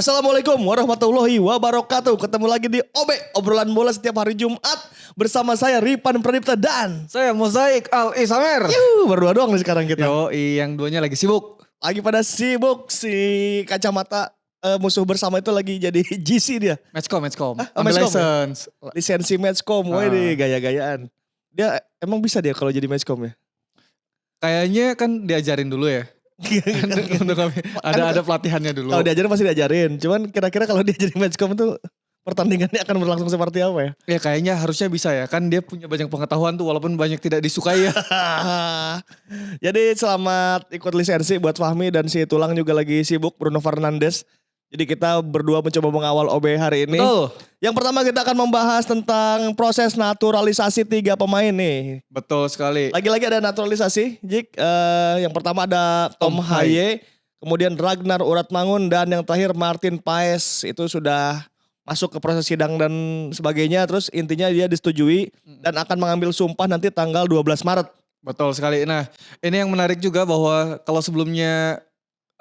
Assalamualaikum warahmatullahi wabarakatuh. Ketemu lagi di OB, obrolan bola setiap hari Jumat. Bersama saya Ripan Pradipta dan saya Mozaik Al Isamer. berdua doang nih sekarang kita. Yang duanya lagi sibuk. Lagi pada sibuk si kacamata musuh bersama itu lagi jadi GC dia. Matchcom. Matchcom Ambil ya? license. Lisensi Matchcom, wih gaya-gayaan. Dia emang bisa dia kalau jadi Matchcom ya? Kayaknya kan diajarin dulu ya. Untuk kami. Ada pelatihannya dulu. Kalau diajarin pasti diajarin. Cuman kira-kira kalau dia jadi Matchcom tuh pertandingannya akan berlangsung seperti apa ya? Ya kayaknya harusnya bisa ya. Kan dia punya banyak pengetahuan tuh walaupun banyak tidak disukai ya. Jadi selamat ikut lisensi buat Fahmi dan si Tulang juga lagi sibuk, Bruno Fernandes. Jadi kita berdua mencoba mengawal OB hari ini. Betul. Yang pertama kita akan membahas tentang proses naturalisasi 3 pemain nih. Betul sekali. Lagi-lagi ada naturalisasi, Jik. Yang pertama ada Tom Haye, kemudian Ragnar Uratmangun, dan yang terakhir Martin Paes. Itu sudah masuk ke proses sidang dan sebagainya. Terus intinya dia disetujui dan akan mengambil sumpah nanti tanggal 12 Maret. Betul sekali. Nah ini yang menarik juga bahwa kalau sebelumnya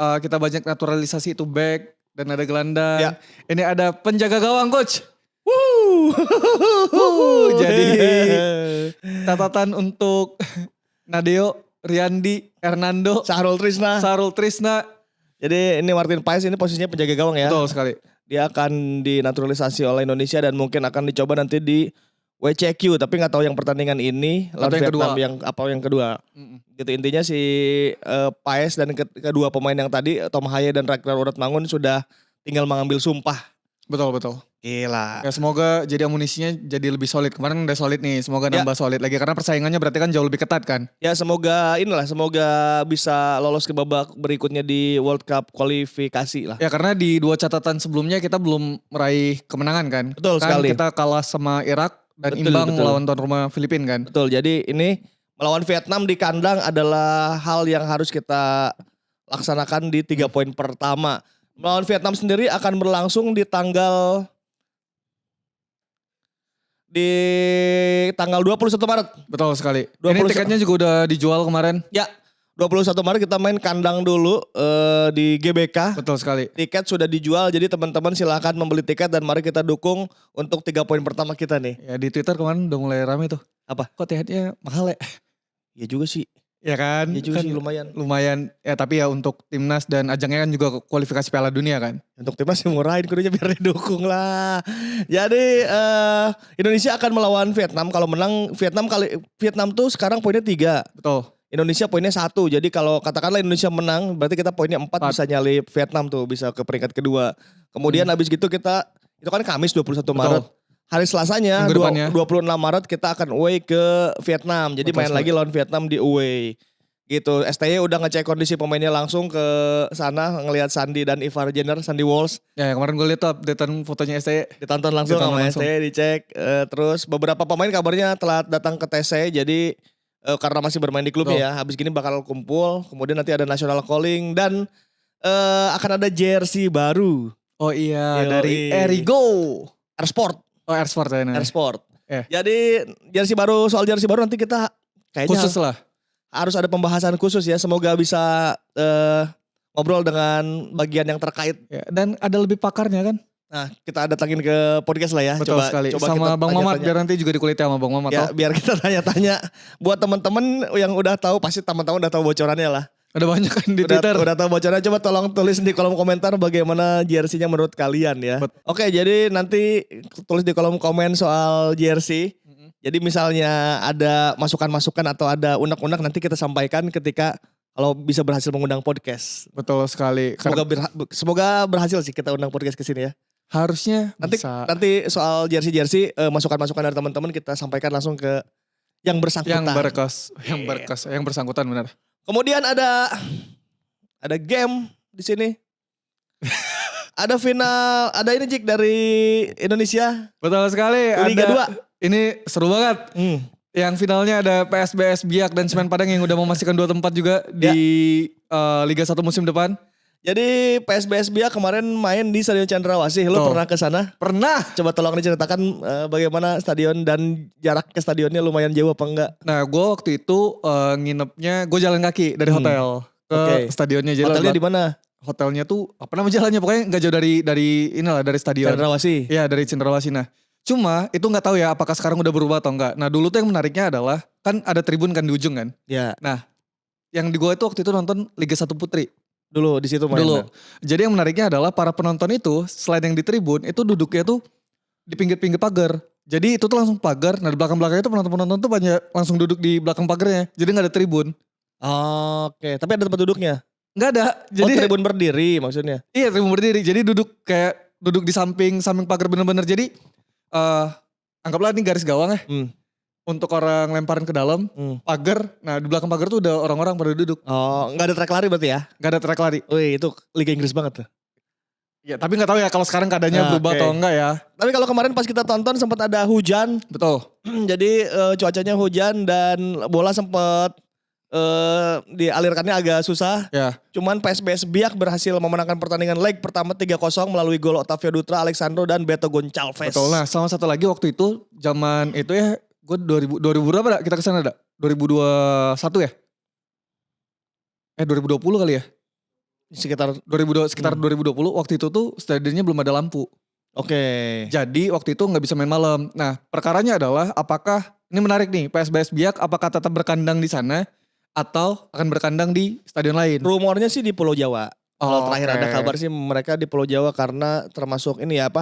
kita banyak naturalisasi itu back dan ada gelandang. Ya. Ini ada penjaga gawang coach. Jadi catatan untuk Nadeo, Riyandi, Hernando, Sahrul Trisna. Jadi ini Martin Paes ini posisinya penjaga gawang ya. Betul sekali. Dia akan dinaturalisasi oleh Indonesia dan mungkin akan dicoba nanti di WCQ, tapi nggak tahu yang pertandingan ini lawan Vietnam yang kedua. Gitu intinya si Paes dan kedua pemain yang tadi Tom Haye dan Ragnar Uratmangun sudah tinggal mengambil sumpah. Betul. Gila. Ya semoga jadi amunisinya jadi lebih solid. Kemarin udah solid nih, semoga nambah solid lagi karena persaingannya berarti kan jauh lebih ketat kan. Ya semoga bisa lolos ke babak berikutnya di World Cup kualifikasi lah. Ya karena di 2 catatan sebelumnya kita belum meraih kemenangan kan. Betul kan sekali. Kita kalah sama Irak dan imbang melawan tuan rumah Filipina kan. Betul, jadi ini melawan Vietnam di kandang adalah hal yang harus kita laksanakan di 3 poin pertama. Melawan Vietnam sendiri akan berlangsung di tanggal 21 Maret. Betul sekali. 20 Ini tiketnya juga udah dijual kemarin. Ya, 21 Maret kita main kandang dulu di GBK. Betul sekali. Tiket sudah dijual, jadi teman-teman silahkan membeli tiket dan mari kita dukung untuk 3 poin pertama kita nih. Ya di Twitter kemarin udah mulai rame tuh. Apa? Kok tiketnya mahal ya? Ya juga sih. Ya kan? Ya juga kan sih lumayan. Lumayan. Ya tapi ya untuk timnas dan ajangnya kan juga kualifikasi Piala Dunia kan. Untuk timnas yang murahin kudunya biar didukung lah. Jadi Indonesia akan melawan Vietnam. Kalau menang Vietnam tuh sekarang poinnya 3. Betul. Indonesia poinnya 1. Jadi kalau katakanlah Indonesia menang berarti kita poinnya 4 bisa nyalip Vietnam tuh, bisa ke peringkat kedua. Kemudian habis gitu kita, itu kan Kamis 21 Maret. Hari Selasanya 26 Maret kita akan away ke Vietnam. Jadi main lagi lawan Vietnam di away. Gitu. STY udah ngecek kondisi pemainnya langsung ke sana, ngelihat Sandi dan Ivar Jenner, Sandy Walsh. Ya kemarin gue lihat tuh updatean fotonya STY. Ditonton langsung sama STY, dicek. Terus beberapa pemain kabarnya telah datang ke TC. Jadi karena masih bermain di klubnya ya. Habis gini bakal kumpul. Kemudian nanti ada national calling dan akan ada jersey baru. Oh iya, dari Erigo. Airsport. Oh Airsport ya. Airsport. Jadi jersey baru nanti kita kayaknya khusus lah. Harus ada pembahasan khusus ya. Semoga bisa ngobrol dengan bagian yang terkait. Ya, dan ada lebih pakarnya kan. Nah kita datangin ke podcast lah ya. Betul sekali. Sama Bang Mamat biar nanti juga dikuliti sama Bang Mamat. Ya biar kita tanya-tanya. Buat teman-teman yang udah tahu, pasti teman-teman udah tahu bocorannya lah. Ada banyak kan di Twitter. Udah tahu bocorannya, coba tolong tulis di kolom komentar bagaimana jersey-nya menurut kalian ya. Oke, jadi nanti tulis di kolom komen soal jersey. Jadi misalnya ada masukan-masukan atau ada unek-unek nanti kita sampaikan ketika kalau bisa berhasil mengundang podcast. Betul sekali. Semoga berhasil sih kita undang podcast ke sini ya. Harusnya nanti soal jersey masukan-masukan dari teman-teman kita sampaikan langsung ke yang bersangkutan. Yang bersangkutan benar. Kemudian ada game di sini. Ada final, ada ini Jik dari Indonesia. Betul sekali. Liga 2. Ini seru banget. Yang finalnya ada PSBS Biak dan Semen Padang yang udah memastikan 2 tempat juga di Liga 1 musim depan. Jadi PSBS Biak kemarin main di Stadion Cendrawasih. Lu pernah ke sana? Pernah. Coba tolong diceritakan bagaimana stadion dan jarak ke stadionnya lumayan jauh apa enggak? Nah gue waktu itu nginepnya, gue jalan kaki dari hotel ke stadionnya. Hotelnya di mana? hotelnya tuh apa nama jalannya, pokoknya nggak jauh dari stadion. Cendrawasih. Iya, dari Cendrawasih. Nah, cuma itu nggak tahu ya apakah sekarang udah berubah atau enggak. Nah, dulu tuh yang menariknya adalah kan ada tribun kan di ujung kan. Ya. Nah, yang di gua itu waktu itu nonton Liga 1 Putri. Dulu di situ main. Dulu. Jadi yang menariknya adalah para penonton itu selain yang di tribun itu duduknya tuh di pinggir-pinggir pagar. Jadi itu tuh langsung pagar. Nah, di belakang-belakangnya tuh penonton-penonton tuh banyak langsung duduk di belakang pagarnya. Jadi nggak ada tribun. Oke, tapi ada tempat duduknya. Nggak ada. Jadi tribun berdiri maksudnya. Iya, tribun berdiri. Jadi duduk di samping pagar bener-bener. Jadi anggaplah ini garis gawang ya. Untuk orang lemparan ke dalam, pagar. Nah, di belakang pagar tuh udah orang-orang pada duduk. Oh, nggak ada track lari berarti ya? Nggak ada track lari. Wih, itu Liga Inggris banget tuh. Ya, tapi nggak tahu ya kalau sekarang keadaannya berubah atau enggak ya. Tapi kalau kemarin pas kita tonton sempat ada hujan. Betul. Jadi cuacanya hujan dan bola sempat dialirkannya agak susah. Ya. Cuman PSBS Biak berhasil memenangkan pertandingan leg pertama 3-0 melalui gol Otavio Dutra, Alexandro dan Beto Goncalves. Betul. Nah, sama satu lagi waktu itu zaman itu ya, gue 2000 berapa dah kita kesana dah? 2021 ya? 2020 kali ya? Sekitar 2020 waktu itu tuh stadionnya belum ada lampu. Oke. Jadi waktu itu nggak bisa main malam. Nah, perkaranya adalah apakah ini menarik nih, PSBS Biak apakah tetap berkandang di sana atau akan berkandang di stadion lain? Rumornya sih di Pulau Jawa. Kalau terakhir ada kabar sih mereka di Pulau Jawa karena termasuk ini ya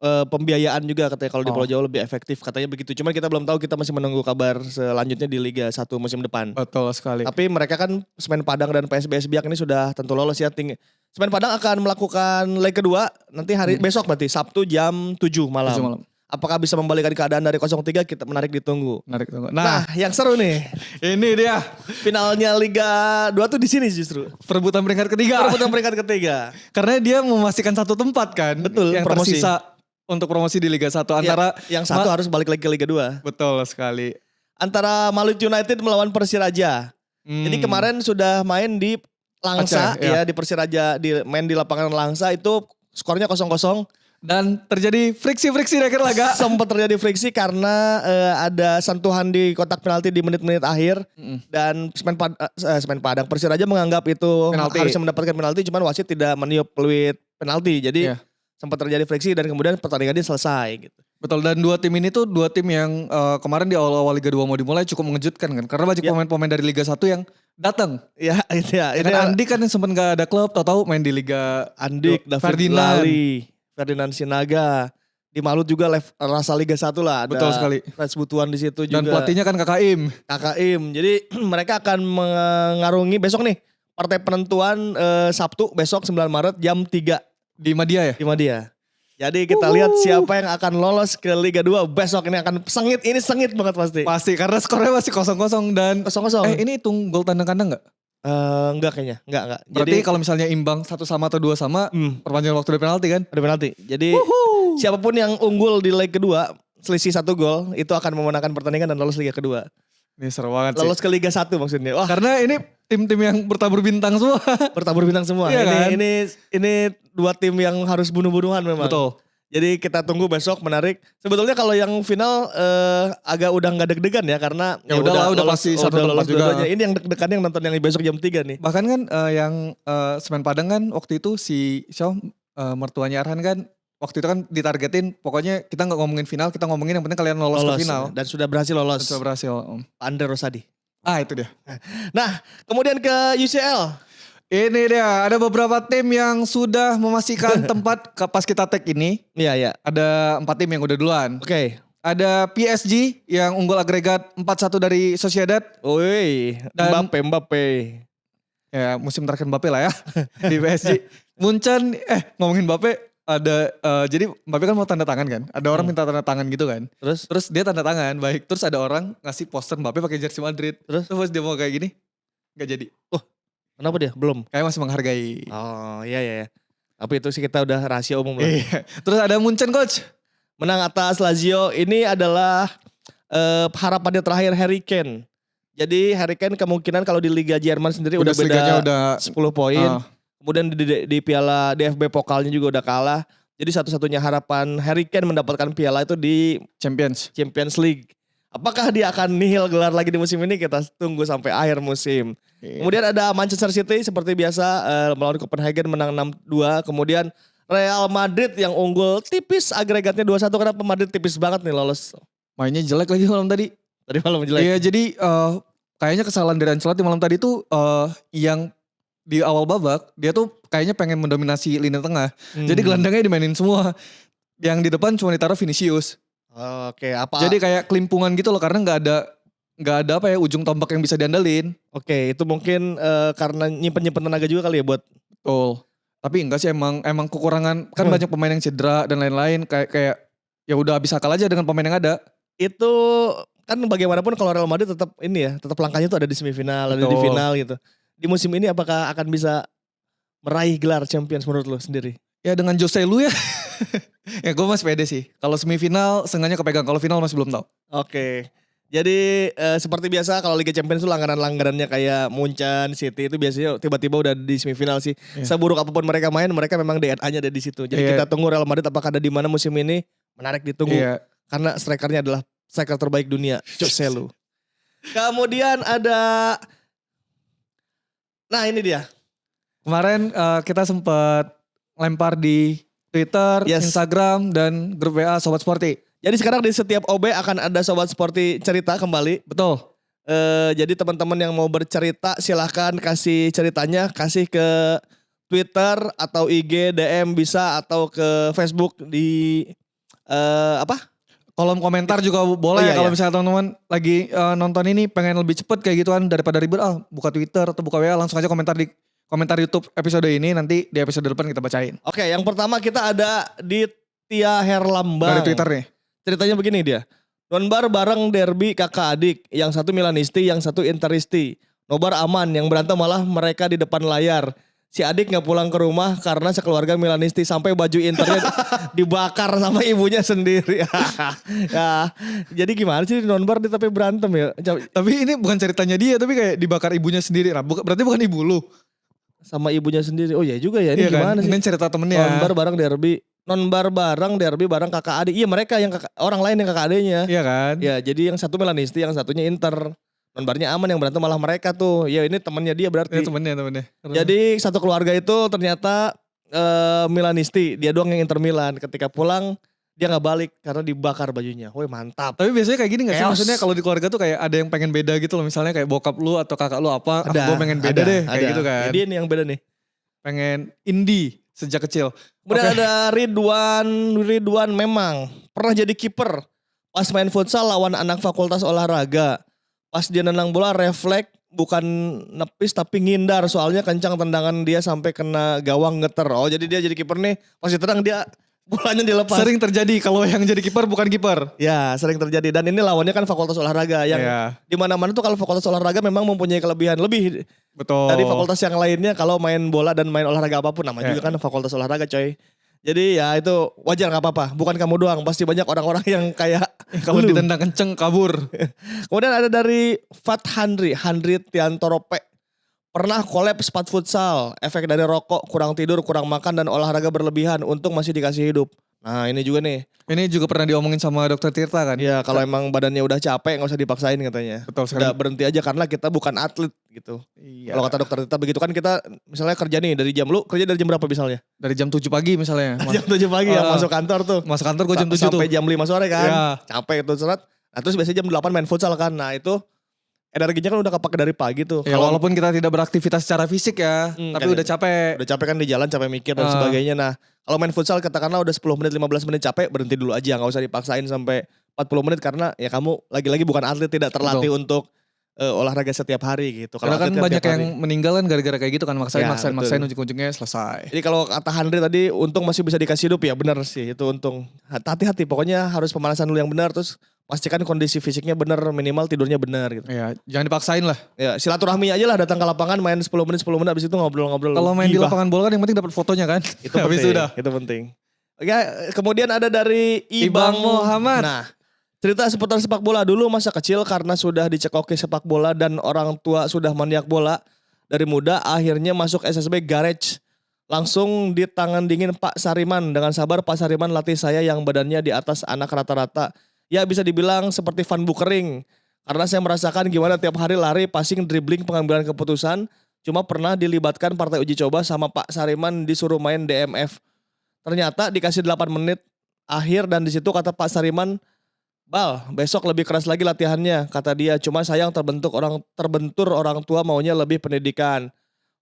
pembiayaan juga katanya kalau di Pulau Jawa lebih efektif katanya begitu. Cuman kita belum tahu, kita masih menunggu kabar selanjutnya di Liga 1 musim depan. Betul sekali. Tapi mereka kan Semen Padang dan PSBS Biak ini sudah tentu lolos ya. Semen Padang akan melakukan leg kedua nanti besok berarti Sabtu jam 7 malam. Apakah bisa membalikan keadaan dari 0-3 kita menarik ditunggu. Nah, yang seru nih. Ini dia finalnya Liga 2 tuh di sini justru. Perebutan peringkat ketiga. Karena dia memastikan satu tempat kan. Betul, yang promosi. tersisa untuk promosi di Liga 1 antara yang satu harus balik lagi ke Liga 2. Betul sekali. Antara Malut United melawan Persiraja. Jadi kemarin sudah main di Langsa ya di Persiraja, main di lapangan Langsa itu skornya 0-0. Dan terjadi friksi-friksi di akhir laga. Sempat terjadi friksi karena ada sentuhan di kotak penalti di menit-menit akhir. Dan Semen Padang Persiraja menganggap itu harusnya mendapatkan penalti, cuman wasit tidak meniup peluit penalti. Jadi sempat terjadi friksi dan kemudian pertandingannya selesai gitu. Betul, dan dua tim ini tuh dua tim yang kemarin di awal-awal Liga 2 mau dimulai cukup mengejutkan kan. Karena banyak pemain-pemain dari Liga 1 yang datang. Ya, itu ya. Ini Andik kan yang sempat gak ada klub, tahu-tahu main di Liga. Andik, David Lali, Ferdinand Sinaga. Di Malut juga rasa Liga 1 lah. Ada betul sekali. Freds Butuan di situ juga. Dan pelatihnya kan Kakak Im. Jadi mereka akan mengarungi besok nih. Partai penentuan Sabtu besok 9 Maret jam 3. Di Madia ya? Di Madia. Jadi kita lihat siapa yang akan lolos ke Liga 2 besok. Ini akan sengit, ini sengit banget pasti. Pasti, karena skornya masih 0-0 dan 0-0. Ini hitung gol tandang kandang gak? Enggak kayaknya, enggak. Berarti kalau misalnya imbang 1 sama atau 2 sama, perpanjangan waktu dari penalti kan? Ada penalti. Jadi siapapun yang unggul di leg kedua, selisih 1 gol, itu akan memenangkan pertandingan dan lolos Liga kedua. Ini seru banget sih. Lolos ke Liga 1 maksudnya. Wah. Karena ini tim-tim yang bertabur bintang semua. Bertabur bintang semua. Iya kan? Ini dua tim yang harus bunuh-bunuhan memang. Betul. Jadi kita tunggu besok, menarik. Sebetulnya kalau yang final agak udah nggak deg-degan ya karena udah pasti satu tempat juga. Ini yang deg-degan yang nonton yang besok jam 3 nih. Bahkan kan yang Semen Padang kan waktu itu si mertuanya Arhan kan waktu itu kan ditargetin, pokoknya kita nggak ngomongin final, kita ngomongin yang penting kalian lolos ke final. Dan sudah berhasil lolos. Sudah berhasil. Andre Rosadi. Itu dia. Nah, kemudian ke UCL. Ini dia, ada beberapa tim yang sudah memastikan tempat pas kita tag ini. Iya. Ada 4 tim yang udah duluan. Oke. Ada PSG yang unggul agregat 4-1 dari Sociedad. Woi, Mbappe. Ya, musim terakhir Mbappe lah ya di PSG. Munchen, ngomongin Mbappe. Ada jadi Mbappe kan mau tanda tangan kan. Ada orang minta tanda tangan gitu kan. Terus dia tanda tangan, baik. Terus ada orang ngasih poster Mbappe pakai jersey Madrid. Terus dia mau kayak gini, nggak jadi. Kenapa dia? Belum. Kayak masih menghargai. Oh iya. Tapi itu sih kita udah rahasia umum lah. Terus ada Munchen coach. Menang atas Lazio. Ini adalah harapannya terakhir Harry Kane. Jadi Harry Kane kemungkinan kalau di Liga Jerman sendiri udah beda 10 poin. Kemudian di piala DFB Pokalnya juga udah kalah. Jadi satu-satunya harapan Harry Kane mendapatkan piala itu di Champions League. Apakah dia akan nihil gelar lagi di musim ini? Kita tunggu sampai akhir musim. Kemudian ada Manchester City seperti biasa melawan Copenhagen menang 6-2. Kemudian Real Madrid yang unggul tipis agregatnya 2-1. Kenapa Madrid tipis banget nih lolos? Mainnya jelek lagi malam tadi. Tadi malam jelek. Iya jadi kayaknya kesalahan dari Ancelotti malam tadi tuh yang di awal babak dia tuh kayaknya pengen mendominasi lini tengah. Jadi gelandangnya dimainin semua. Yang di depan cuma ditaruh Vinicius. Oke, apa? Jadi kayak kelimpungan gitu loh karena nggak ada apa ya ujung tombak yang bisa diandalin. Oke, itu mungkin karena nyimpen tenaga juga kali ya buat. Betul. Tapi enggak sih emang kekurangan kan banyak pemain yang cedera dan lain-lain kayak ya udah habis akal aja dengan pemain yang ada. Itu kan bagaimanapun kalau Real Madrid tetap ini ya, tetap langkahnya tuh ada di semifinal, ada di final gitu. Di musim ini apakah akan bisa meraih gelar Champions menurut lo sendiri? Ya dengan Jose Lu ya. Ya gue masih pede sih. Kalau semifinal sengaja kepegang, kalau final masih belum tahu. Oke. Jadi seperti biasa kalau Liga Champions itu langganan-langganannya kayak Munchen, City itu biasanya tiba-tiba udah di semifinal sih. Yeah. Seburuk apapun mereka main, mereka memang DNA-nya ada di situ. Jadi kita tunggu Real Madrid apakah ada di mana musim ini, menarik ditunggu. Yeah. Karena strikernya adalah striker terbaik dunia, Jose Lu. Kemudian ada, nah ini dia. Kemarin kita sempat lempar di Twitter, Instagram, dan grup WA Sobat Sporty. Jadi sekarang di setiap OB akan ada Sobat Sporty cerita kembali. Betul. Jadi teman-teman yang mau bercerita silahkan kasih ceritanya, kasih ke Twitter atau IG, DM bisa, atau ke Facebook di kolom komentar juga boleh. Kalau misalnya teman-teman lagi nonton ini pengen lebih cepet kayak gitu kan daripada ribet buka Twitter atau buka WA, langsung aja komentar di komentar YouTube episode ini, nanti di episode depan kita bacain. Oke, yang pertama kita ada di Tia Herlambang. Dari Twitter nih. Ceritanya begini dia. Nonbar bareng derby kakak adik, yang satu Milanisti, yang satu Interisti. Nobar aman, yang berantem malah mereka di depan layar. Si adik gak pulang ke rumah karena sekeluarga Milanisti, sampai baju Internya dibakar sama ibunya sendiri. Ya, jadi gimana sih nonbar dia tapi berantem ya? Tapi ini bukan ceritanya dia, tapi kayak dibakar ibunya sendiri. Nah, berarti bukan ibu lu. Sama ibunya sendiri. Oh ya juga ya, ini gimana kan? sih? Ini cerita temennya. Nonbar bareng derby bareng kakak adik. Iya mereka yang orang lain yang kakak adiknya. Iya kan? Ya jadi yang satu Milanisti, yang satunya Inter. Nonbarnya aman, yang berantem malah mereka tuh. Ya ini temennya dia berarti. Ini temennya. Jadi satu keluarga itu ternyata Milanisti. Dia doang yang Inter Milan. Ketika pulang dia gak balik karena dibakar bajunya. Woi mantap. Tapi biasanya kayak gini gak sih? Maksudnya kalau di keluarga tuh kayak ada yang pengen beda gitu loh. Misalnya kayak bokap lu atau kakak lu apa. Gue pengen beda deh. Kayak gitu kan. Ya, dia nih yang beda nih. Pengen indie sejak kecil. Kemudian ada Ridwan memang pernah jadi kiper. Pas main futsal lawan anak fakultas olahraga. Pas dia nendang bola refleks, bukan nepis tapi ngindar. Soalnya kencang tendangan dia sampai kena gawang ngeter. Oh jadi dia jadi kiper nih. Pas ditendang dia bolanya dilepas. Sering terjadi kalau yang jadi kiper bukan kiper. Ya sering terjadi. Dan ini lawannya kan fakultas olahraga. Yang dimana-mana tuh kalau fakultas olahraga memang mempunyai kelebihan lebih. Betul. Dari fakultas yang lainnya kalau main bola dan main olahraga apapun. Namanya juga kan fakultas olahraga coy. Jadi ya itu wajar gak apa-apa. Bukan kamu doang. Pasti banyak orang-orang yang kayak. Kalau ditendang kenceng kabur. Kemudian ada dari Fat Handri Tiantorope. Pernah collab sepatu futsal, efek dari rokok, kurang tidur, kurang makan, dan olahraga berlebihan, untung masih dikasih hidup. Nah ini juga nih. Ini juga pernah diomongin sama dokter Tirta kan? Iya kalau emang badannya udah capek gak usah dipaksain katanya. Betul sekali. Udah berhenti aja karena kita bukan atlet gitu. Iya. Kalau kata dokter Tirta begitu kan kita misalnya kerja nih dari jam, lu kerja dari jam berapa misalnya? Dari jam 7 pagi misalnya. Jam 7 pagi ya masuk kantor tuh. Masuk kantor gue jam 7 tuh. Sampai jam 5 sore kan. Iya. Capek tuh serat. Nah terus biasanya jam 8 main futsal kan. Nah itu energinya kan udah kepake dari pagi tuh. Ya walaupun kita tidak beraktivitas secara fisik ya, tapi kan udah capek. Udah capek kan di jalan, capek mikir dan sebagainya. Nah kalau main futsal katakanlah udah 10 menit, 15 menit capek, berhenti dulu aja. Gak usah dipaksain sampai 40 menit karena ya kamu lagi-lagi bukan atlet, tidak terlatih untuk olahraga setiap hari gitu. Karena kan banyak yang meninggal kan gara-gara kayak gitu kan, maksain ujung-ujungnya selesai. Jadi kalau kata Handri tadi untung masih bisa dikasih hidup ya benar sih itu untung. Hati-hati pokoknya harus pemanasan dulu yang benar, terus pastikan kondisi fisiknya benar, minimal tidurnya benar gitu. Ya, jangan dipaksain lah. Ya, silaturahmi aja lah, datang ke lapangan main 10 menit abis itu ngobrol-ngobrol. Kalau main di lapangan bola kan yang penting dapat fotonya kan. Itu penting. Itu penting. Oke, kemudian ada dari Ibang Muhammad. Nah, cerita seputar sepak bola dulu masa kecil karena sudah dicekoki sepak bola dan orang tua sudah maniak bola. Dari muda akhirnya masuk SSB Garage. Langsung di tangan dingin Pak Sariman. Dengan sabar Pak Sariman latih saya yang badannya di atas anak rata-rata. Ya bisa dibilang seperti Van Boeckering. Karena saya merasakan gimana tiap hari lari, passing, dribbling, pengambilan keputusan. Cuma pernah dilibatkan partai uji coba sama Pak Sariman disuruh main DMF. Ternyata dikasih 8 menit akhir dan di situ kata Pak Sariman, Bal, besok lebih keras lagi latihannya, kata dia. Cuma sayang terbentur orang tua maunya lebih pendidikan.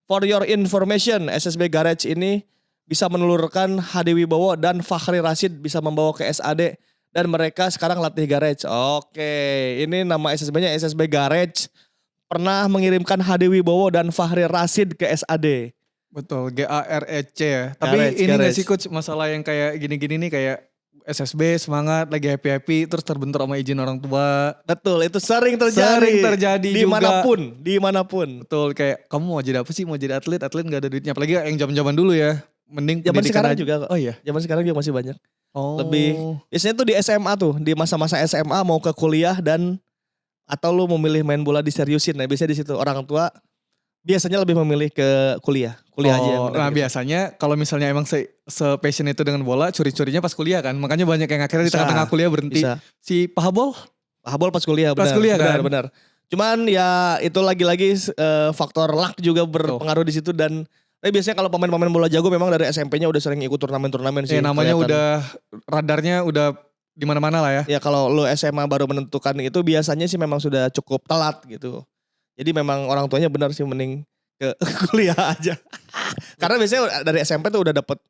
For your information, SSB Garage ini bisa menelurkan Hadi Wibowo dan Fakhri Rashid bisa membawa ke SAD. Dan mereka sekarang latih garage. Oke, ini nama SSB-nya SSB Garage. Pernah mengirimkan Hadi Wibowo dan Fakhri Rashid ke SAD. Betul, GAREC ya. Tapi ini gak sih coach masalah yang kayak gini-gini nih kayak SSB semangat lagi happy-happy terus terbentur sama izin orang tua. Betul, itu sering terjadi juga. Dimanapun. Betul, kayak kamu mau jadi apa sih? Mau jadi atlet gak ada duitnya. Apalagi yang zaman-zaman dulu ya. Mending zaman sekarang juga kok. Oh iya? Zaman sekarang juga masih banyak. Oh. Lebih, biasanya tuh di SMA tuh, di masa-masa SMA mau ke kuliah dan atau lu memilih main bola diseriusin. Nah biasanya di situ orang tua biasanya lebih memilih ke kuliah aja. Nah gitu. Biasanya kalau misalnya emang se-passion itu dengan bola, curi-curinya pas kuliah kan. Makanya banyak yang akhirnya di tengah-tengah kuliah berhenti. Bisa. Si Pahabol pas kuliah, benar. Cuman ya itu lagi-lagi faktor luck juga berpengaruh di situ dan biasanya kalau pemain-pemain bola jago memang dari SMP-nya udah sering ikut turnamen-turnamen sih. Namanya kelihatan. Udah radarnya udah di mana-mana lah ya. Ya kalau lu SMA baru menentukan itu biasanya sih memang sudah cukup telat gitu. Jadi memang orang tuanya benar sih mending ke kuliah aja. Karena biasanya dari SMP tuh udah dapet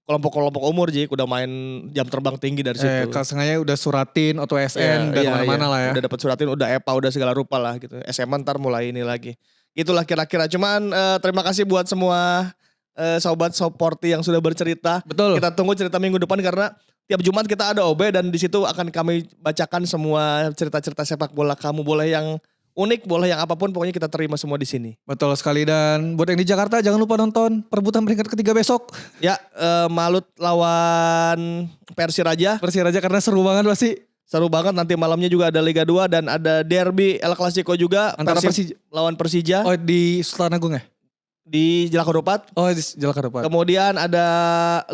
kelompok-kelompok umur Jik, udah main jam terbang tinggi dari situ. Sengaja udah suratin atau SN udah kemana-mana lah ya. Udah dapet suratin, udah EPA, udah segala rupa lah gitu. SMA ntar mulai ini lagi. Itulah kira-kira. Cuman terima kasih buat semua sobat Soporti yang sudah bercerita. Betul. Kita tunggu cerita minggu depan karena tiap Jumat kita ada OB dan di situ akan kami bacakan semua cerita-cerita sepak bola kamu. Boleh yang unik, boleh yang apapun, pokoknya kita terima semua di sini. Betul sekali, dan buat yang di Jakarta jangan lupa nonton perebutan peringkat ketiga besok. Ya, Malut lawan Persiraja. Karena seru banget pasti. Seru banget, nanti malamnya juga ada Liga 2 dan ada derby El Clasico juga. Antara Persib lawan Persija. Oh di Sultan Agung ya? Di Jalakarupat. Oh di Jalakarupat. Kemudian ada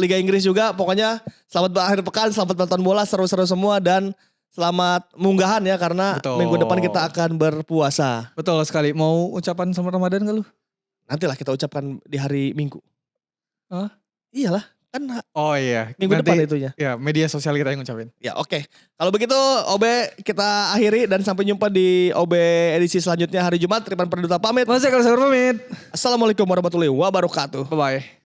Liga Inggris juga. Pokoknya selamat berakhir pekan, selamat nonton bola, seru-seru semua. Dan selamat munggahan ya karena minggu depan kita akan berpuasa. Betul sekali. Mau ucapan selamat Ramadan gak lu? Nantilah kita ucapkan di hari Minggu. Hah? Iyalah. Kan oh iya. Minggu depan itunya. Ya media sosial kita yang ngucapin. Ya oke. Kalau begitu OB kita akhiri dan sampai jumpa di OB edisi selanjutnya hari Jumat. Tripan Perduta pamit. Mas Eka pamit. Assalamualaikum warahmatullahi wabarakatuh. Bye-bye.